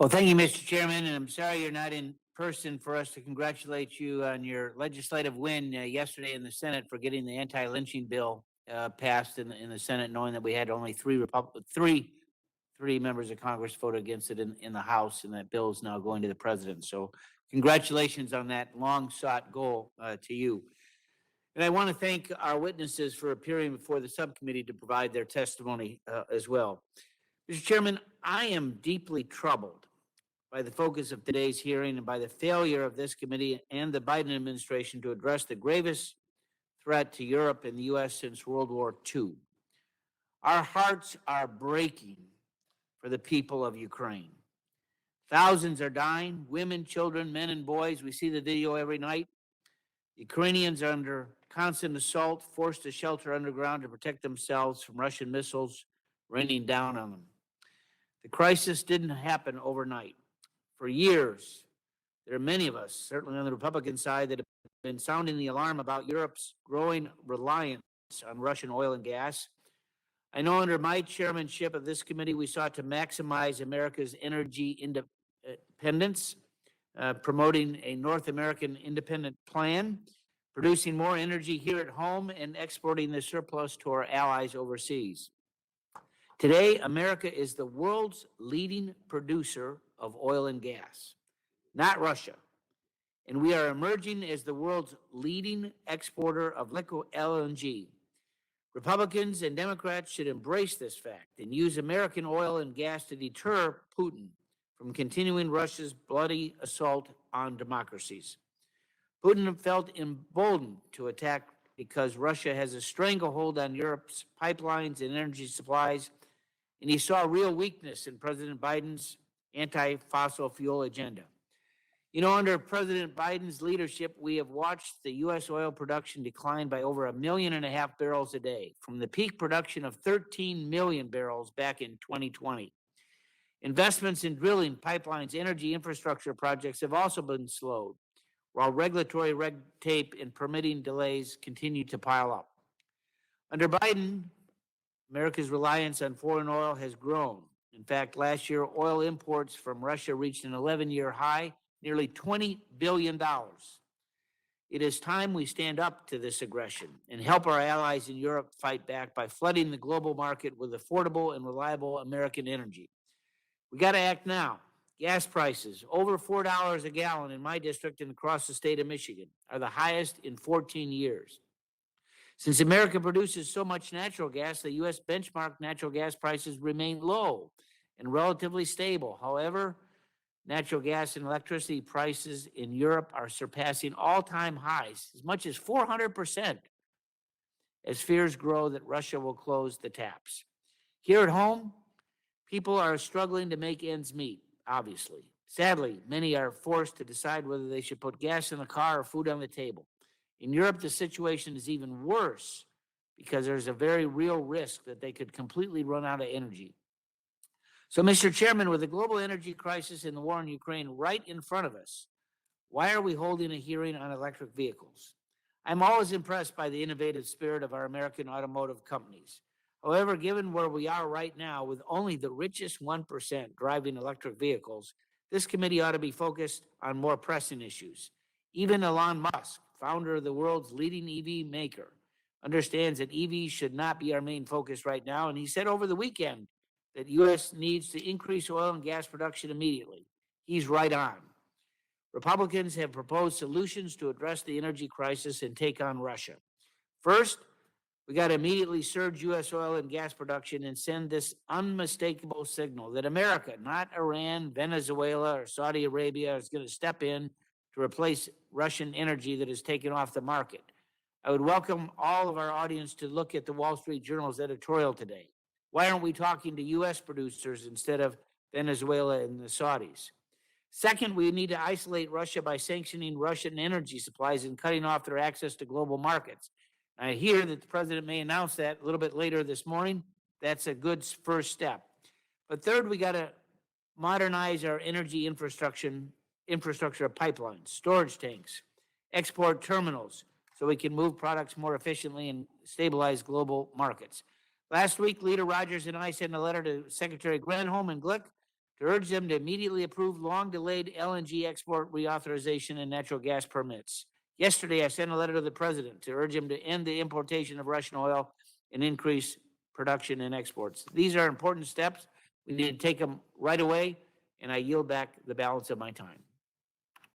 Well, thank you, Mr. Chairman, and I'm sorry you're not in person for us to congratulate you on your legislative win yesterday in the Senate for getting the anti-lynching bill passed in the Senate, knowing that we had only three members of Congress vote against it in the House, and that bill is now going to the president. So, congratulations on that long-sought goal to you. And I want to thank our witnesses for appearing before the subcommittee to provide their testimony as well. Mr. Chairman, I am deeply troubled by the focus of today's hearing and by the failure of this committee and the Biden administration to address the gravest threat to Europe and the U.S. since World War II. Our hearts are breaking for the people of Ukraine. Thousands are dying, women, children, men, and boys. We see the video every night. Ukrainians are under constant assault, forced to shelter underground to protect themselves from Russian missiles raining down on them. The crisis didn't happen overnight. For years, there are many of us, certainly on the Republican side, that have been sounding the alarm about Europe's growing reliance on Russian oil and gas. I know under my chairmanship of this committee, we sought to maximize America's energy independence, promoting a North American independent plan, producing more energy here at home, and exporting the surplus to our allies overseas. Today, America is the world's leading producer of oil and gas, not Russia. And we are emerging as the world's leading exporter of liquid LNG. Republicans and Democrats should embrace this fact and use American oil and gas to deter Putin from continuing Russia's bloody assault on democracies. Putin felt emboldened to attack because Russia has a stranglehold on Europe's pipelines and energy supplies, and he saw real weakness in President Biden's anti-fossil fuel agenda. You know, under President Biden's leadership, we have watched the U.S. oil production decline by over 1.5 million barrels a day, from the peak production of 13 million barrels back in 2020. Investments in drilling, pipelines, energy infrastructure projects have also been slowed, while regulatory red tape and permitting delays continue to pile up. Under Biden, America's reliance on foreign oil has grown. In fact, last year, oil imports from Russia reached an 11-year high, nearly $20 billion. It is time we stand up to this aggression and help our allies in Europe fight back by flooding the global market with affordable and reliable American energy. We got to act now. Gas prices, over $4 a gallon in my district and across the state of Michigan, are the highest in 14 years. Since America produces so much natural gas, the U.S. benchmark natural gas prices remain low and relatively stable. However, natural gas and electricity prices in Europe are surpassing all-time highs, as much as 400%, as fears grow that Russia will close the taps. Here at home, people are struggling to make ends meet, obviously. Sadly, many are forced to decide whether they should put gas in the car or food on the table. In Europe, the situation is even worse because there's a very real risk that they could completely run out of energy. So, Mr. Chairman, with the global energy crisis and the war in Ukraine right in front of us, why are we holding a hearing on electric vehicles? I'm always impressed by the innovative spirit of our American automotive companies. However, given where we are right now with only the richest 1% driving electric vehicles, this committee ought to be focused on more pressing issues. Even Elon Musk, founder of the world's leading EV maker, understands that EVs should not be our main focus right now, and he said over the weekend that U.S. needs to increase oil and gas production immediately. He's right on. Republicans have proposed solutions to address the energy crisis and take on Russia. First, we got to immediately surge U.S. oil and gas production and send this unmistakable signal that America, not Iran, Venezuela, or Saudi Arabia, is going to step in to replace Russian energy that is taken off the market. I would welcome all of our audience to look at the Wall Street Journal's editorial today. Why aren't we talking to U.S. producers instead of Venezuela and the Saudis? Second, we need to isolate Russia by sanctioning Russian energy supplies and cutting off their access to global markets. I hear that the president may announce that a little bit later this morning. That's a good first step. But third, we got to modernize our energy infrastructure of pipelines, storage tanks, export terminals, so we can move products more efficiently and stabilize global markets. Last week, Leader Rogers and I sent a letter to Secretary Granholm and Glick to urge them to immediately approve long-delayed LNG export reauthorization and natural gas permits. Yesterday, I sent a letter to the president to urge him to end the importation of Russian oil and increase production and exports. These are important steps. We need to take them right away, and I yield back the balance of my time.